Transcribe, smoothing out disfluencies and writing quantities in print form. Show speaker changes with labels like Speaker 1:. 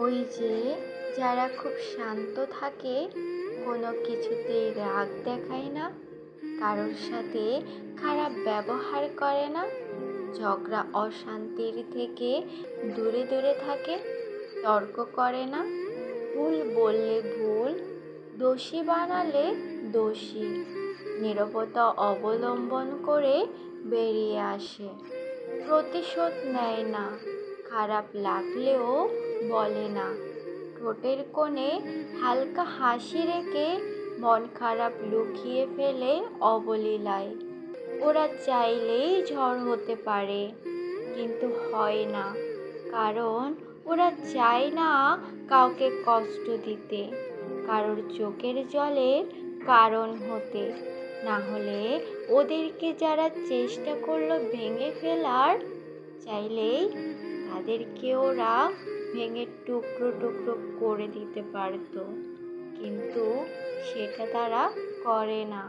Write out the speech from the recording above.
Speaker 1: ওই যে যারা খুব শান্ত থাকে, কোনো কিছুতেই রাগ দেখায় না, কারোর সাথে খারাপ ব্যবহার করে না, ঝগড়া অশান্তির থেকে দূরে দূরে থাকে, তর্ক করে না, ভুল বললে ভুল, দোষী বানালে দোষী, নীরবতা অবলম্বন করে বেরিয়ে আসে, প্রতিশোধ নেয় না, খারাপ লাগলেও বলে না, ঠোঁটের কোণে হালকা হাসি রেখে মন খারাপ লুকিয়ে ফেলে অবলীলায়। ওরা চাইলেই ঝড় হতে পারে, কিন্তু হয় না, কারণ ওরা চায় না কাউকে কষ্ট দিতে, কারোর চোখের জলের কারণ হতে। না হলে ওদেরকে যারা চেষ্টা করলো ভেঙে ফেলার, চাইলেই তাদেরকে ওরা ভেঙে টুকরো টুকরো করে দিতে পারতো, কিন্তু সেটা তারা করে না।